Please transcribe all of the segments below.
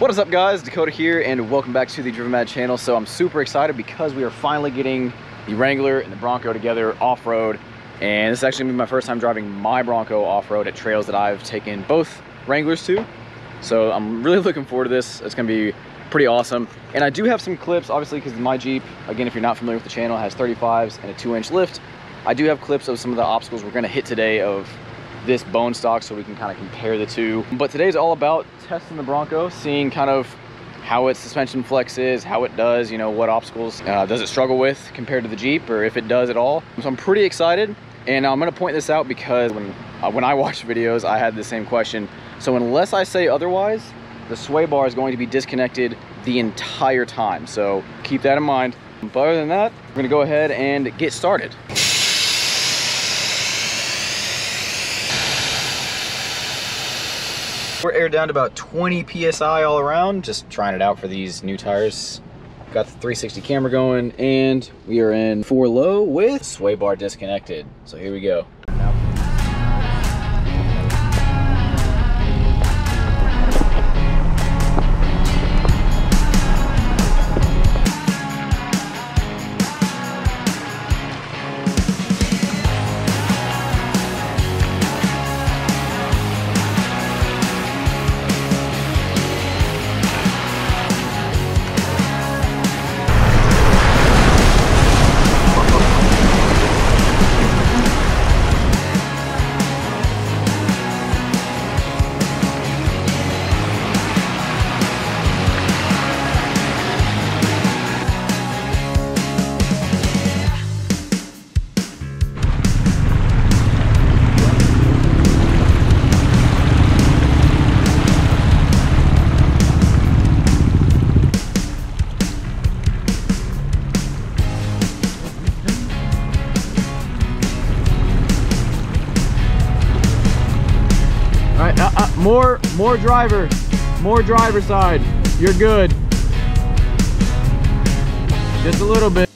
What is up, guys? Dakota here, and welcome back to the Driven Mad channel. So I'm super excited because we are finally getting the Wrangler and the Bronco together off-road, and this is actually gonna be my first time driving my Bronco off-road at trails that I've taken both Wranglers to. So I'm really looking forward to this. It's gonna be pretty awesome. And I do have some clips, obviously, because my Jeep, again, if you're not familiar with the channel, has 35s and a 2-inch lift. I do have clips of some of the obstacles we're gonna hit today of this bone stock, so we can kind of compare the two. But today's all about testing the Bronco, seeing kind of how its suspension flexes, how it does, you know, what obstacles does it struggle with compared to the Jeep, or if it does at all. So I'm pretty excited, and I'm gonna point this out because when I watch videos, I had the same question. So unless I say otherwise, the sway bar is going to be disconnected the entire time. So keep that in mind. But other than that, we're gonna go ahead and get started. We're aired down to about 20 PSI all around, just trying it out for these new tires. Got the 360 camera going, and we are in 4 low with sway bar disconnected. So here we go. More driver side. You're good. Just a little bit.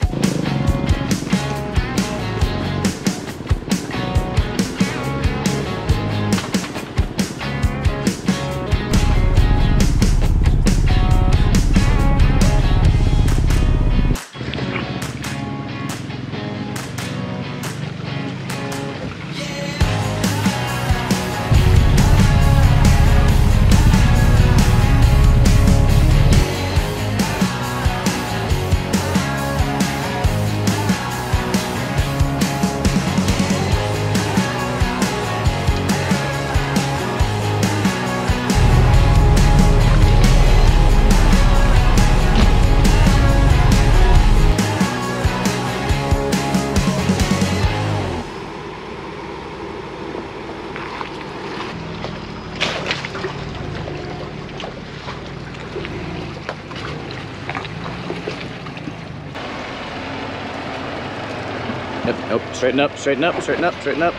Nope, straighten up, straighten up, straighten up, straighten up.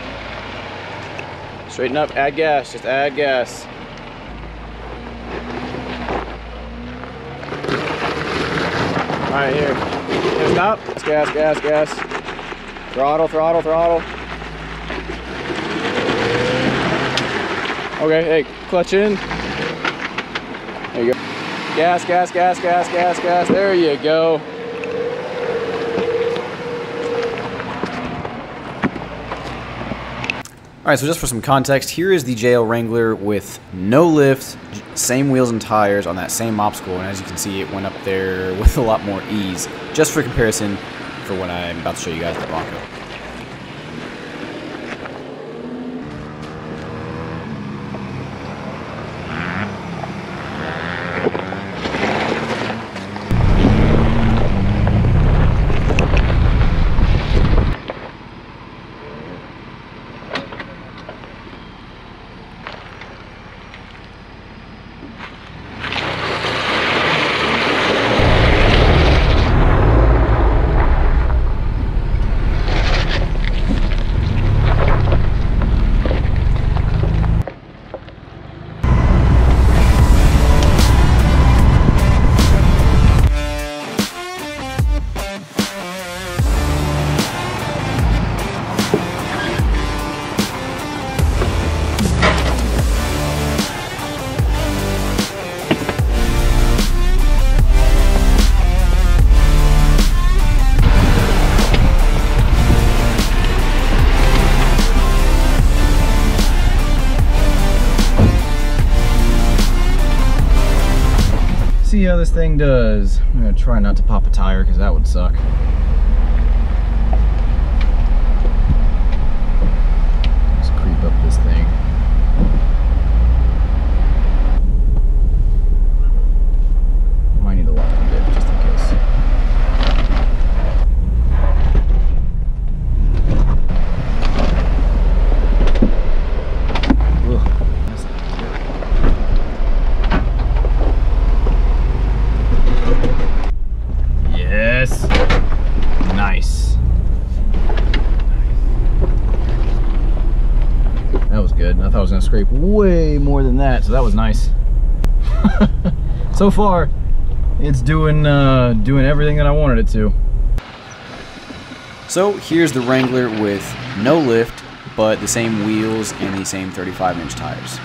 Straighten up, add gas, just add gas. All right, here. Stop. It's gas, gas, gas. Throttle, throttle, throttle. Okay, hey, clutch in. There you go. Gas, gas, gas, gas, gas, gas. There you go. All right, so just for some context, here is the JL Wrangler with no lift, same wheels and tires on that same obstacle, and as you can see, it went up there with a lot more ease. Just for comparison, for what I'm about to show you guys the Bronco. how this thing does. I'm gonna try not to pop a tire because that would suck. Let's creep up this thing. Might need to lock the diff just in case. Yes. Nice. That was good. I thought I was gonna scrape way more than that, so that was nice. So far, it's doing everything that I wanted it to. So here's the Wrangler with no lift, but the same wheels and the same 35-inch tires.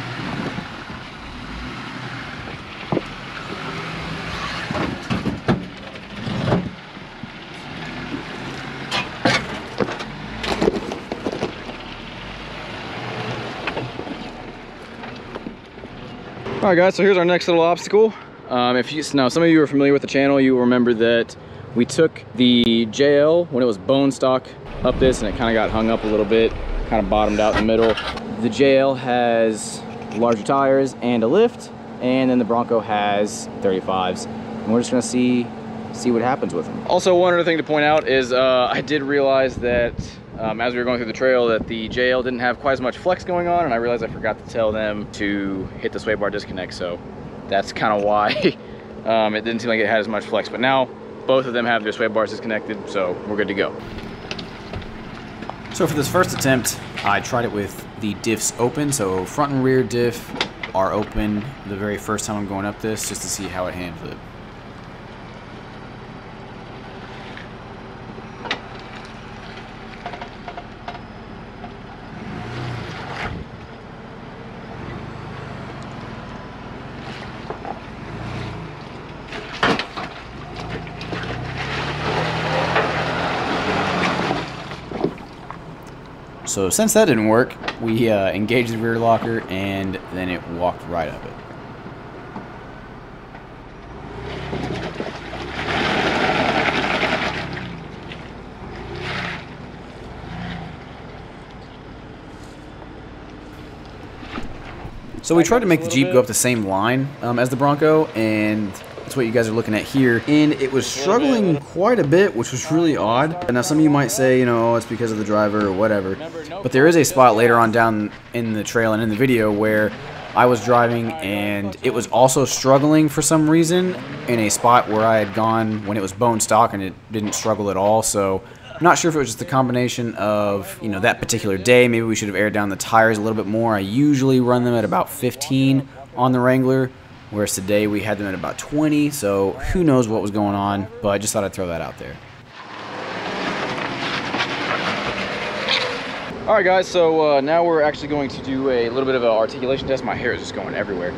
All right, guys, so here's our next little obstacle. Now some of you are familiar with the channel, you will remember that we took the JL when it was bone stock up this, and it kind of got hung up a little bit, kind of bottomed out in the middle. The JL has larger tires and a lift, and then the Bronco has 35s. And we're just gonna see what happens with them. Also, one other thing to point out is I did realize that as we were going through the trail that the JL didn't have quite as much flex going on, and I realized I forgot to tell them to hit the sway bar disconnect, so that's kind of why it didn't seem like it had as much flex. But now both of them have their sway bars disconnected, so we're good to go. So for this first attempt, I tried it with the diffs open, so front and rear diff are open the very first time I'm going up this, just to see how it handles it. So since that didn't work, we engaged the rear locker and then it walked right up it. So we tried to make the Jeep go up the same line as the Bronco, and that's what you guys are looking at here. And it was struggling quite a bit, which was really odd. Now some of you might say, you know, oh, it's because of the driver or whatever. But there is a spot later on down in the trail and in the video where I was driving and it was also struggling for some reason in a spot where I had gone when it was bone stock and it didn't struggle at all. So I'm not sure if it was just a combination of, you know, that particular day. Maybe we should have aired down the tires a little bit more. I usually run them at about 15 on the Wrangler, whereas today we had them at about 20, so who knows what was going on, but I just thought I'd throw that out there. All right, guys, so now we're actually going to do a little bit of an articulation test. My hair is just going everywhere.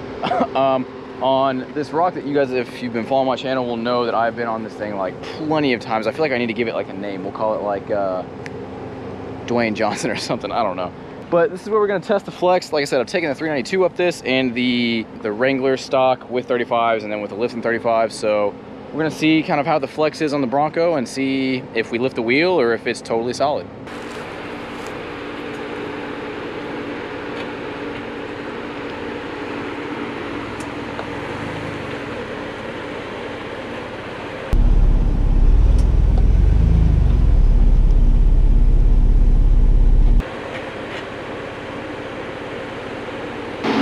On this rock that you guys, if you've been following my channel, will know that I've been on this thing like plenty of times. I feel like I need to give it like a name. We'll call it like Dwayne Johnson or something, I don't know. But this is where we're gonna test the flex. Like I said, I've taken the 392 up this and the Wrangler stock with 35s and then with the lift and 35s. So we're gonna see kind of how the flex is on the Bronco and see if we lift the wheel or if it's totally solid.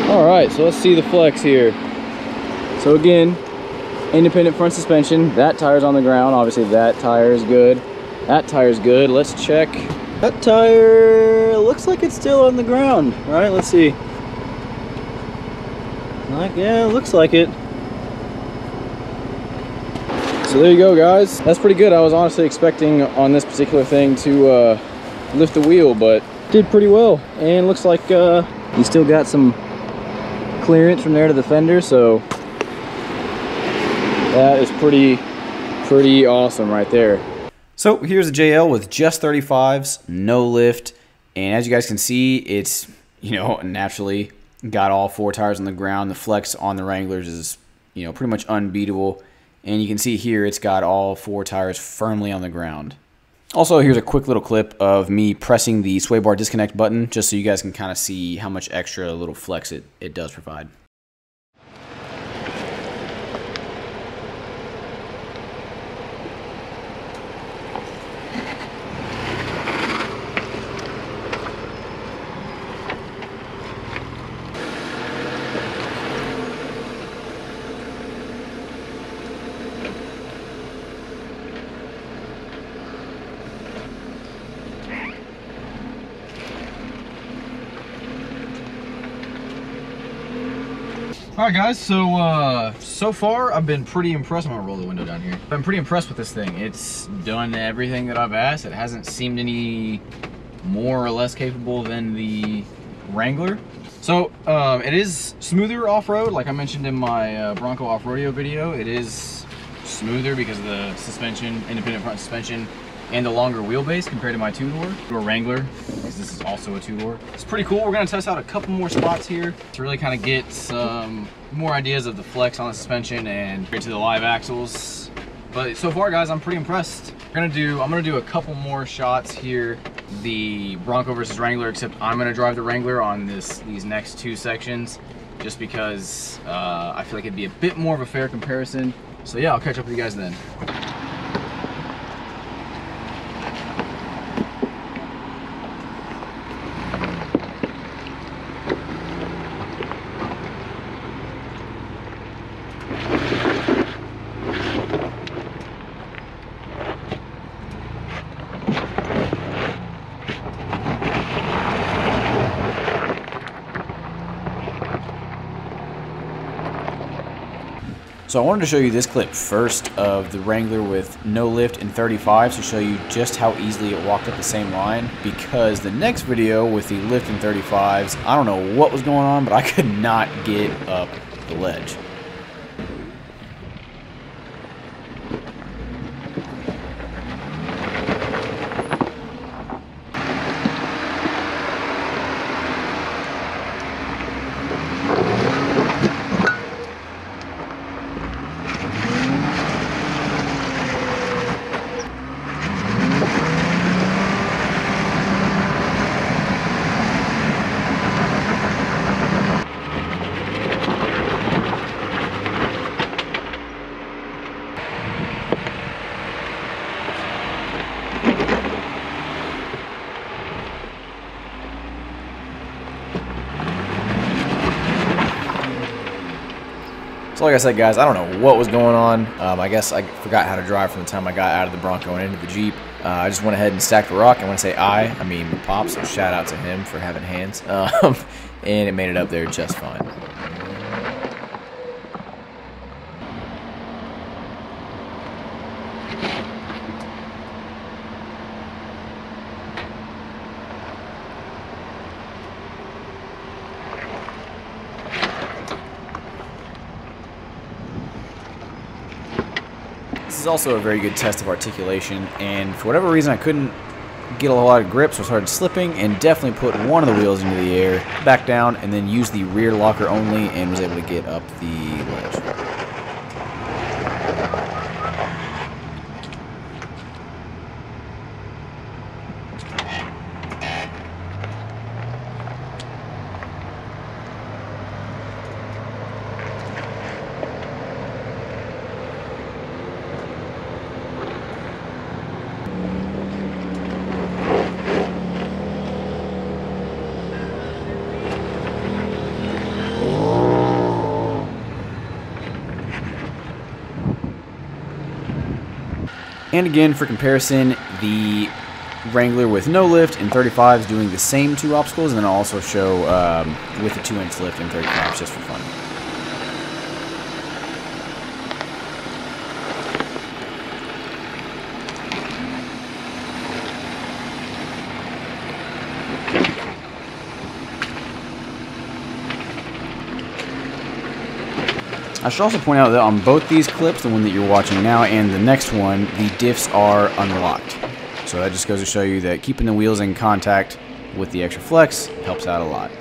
Alright, so let's see the flex here. So again, independent front suspension. That tire's on the ground. Obviously that tire is good. That tire's good. Let's check. That tire looks like it's still on the ground. Alright, let's see. Yeah, it looks like it. So there you go, guys. That's pretty good. I was honestly expecting on this particular thing to lift the wheel, but did pretty well. And looks like you still got some clearance from there to the fender, so that is pretty awesome right there. So here's a JL with just 35s, no lift, and as you guys can see, it's, you know, naturally got all four tires on the ground. The flex on the Wranglers is, you know, pretty much unbeatable. And you can see here it's got all 4 tires firmly on the ground. Also, here's a quick little clip of me pressing the sway bar disconnect button, just so you guys can kind of see how much extra little flex it does provide. Alright guys, so far I've been pretty impressed. I'm gonna roll the window down here. I've been pretty impressed with this thing. It's done everything that I've asked. It hasn't seemed any more or less capable than the Wrangler. So it is smoother off-road, like I mentioned in my Bronco off-rodeo video. It is smoother because of the suspension, independent front suspension, and the longer wheelbase compared to my two-door Wrangler, because this is also a two-door. It's pretty cool. We're gonna test out a couple more spots here to really kind of get some more ideas of the flex on the suspension and get to the live axles. But so far, guys, I'm pretty impressed. I'm gonna do a couple more shots here, the Bronco versus Wrangler, except I'm gonna drive the Wrangler on these next 2 sections, just because I feel like it'd be a bit more of a fair comparison. So yeah, I'll catch up with you guys then. So I wanted to show you this clip first of the Wrangler with no lift in 35s to show you just how easily it walked up the same line, because the next video with the lift in 35s, I don't know what was going on, but I could not get up the ledge. So like I said, guys, I don't know what was going on. I guess I forgot how to drive from the time I got out of the Bronco and into the Jeep. I just went ahead and stacked the rock. And when I say I mean my pops, so shout out to him for having hands. And it made it up there just fine. This is also a very good test of articulation, and for whatever reason I couldn't get a lot of grip, so I started slipping and definitely put one of the wheels into the air, back down, and then used the rear locker only and was able to get up the ledge. And again, for comparison, the Wrangler with no lift in 35 is doing the same 2 obstacles, and then I'll also show with a 2-inch lift in 35 just for fun. I should also point out that on both these clips, the one that you're watching now and the next one, the diffs are unlocked. So that just goes to show you that keeping the wheels in contact with the extra flex helps out a lot.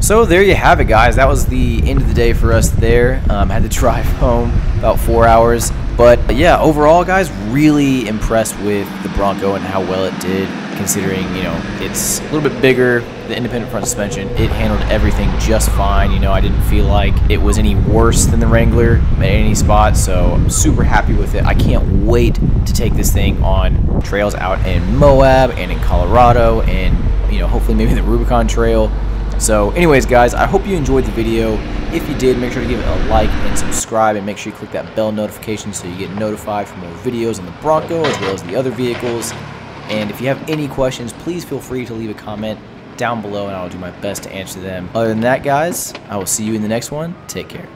So there you have it, guys. That was the end of the day for us there. Had to drive home about 4 hours. But yeah, overall, guys, really impressed with the Bronco and how well it did, considering, you know, it's a little bit bigger, the independent front suspension. It handled everything just fine. You know, I didn't feel like it was any worse than the Wrangler at any spot, so I'm super happy with it. I can't wait to take this thing on trails out in Moab and in Colorado and, you know, hopefully maybe the Rubicon Trail. So anyways, guys, I hope you enjoyed the video. If you did, make sure to give it a like and subscribe, and make sure you click that bell notification so you get notified for more videos on the Bronco as well as the other vehicles. And if you have any questions, please feel free to leave a comment down below and I'll do my best to answer them. Other than that, guys, I will see you in the next one. Take care.